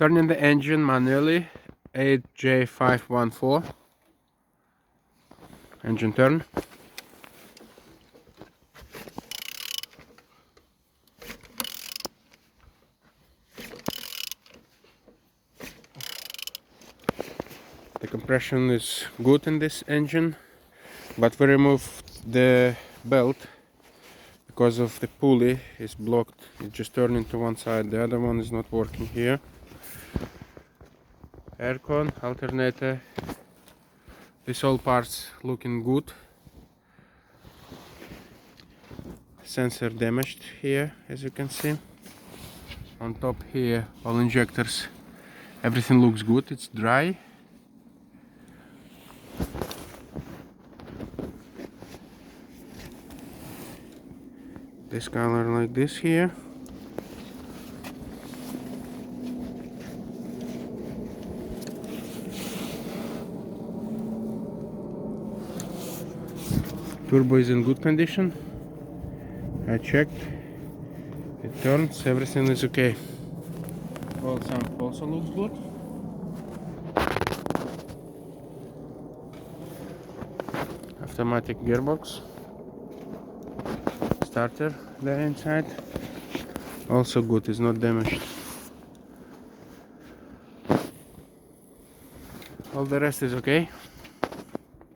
Turning the engine manually, 8J514. Engine turn. The compression is good in this engine, but we removed the belt because of the pulley is blocked. It's just turning to one side, the other one is not working here. Aircon, alternator, these all parts looking good. Sensor damaged here, as you can see. On top here, all injectors, everything looks good, it's dry. This color like this here. Turbo is in good condition. I checked. It turns, everything is okay. Oil sump also looks good. Automatic gearbox. Starter there inside. Also good, is not damaged. All the rest is okay.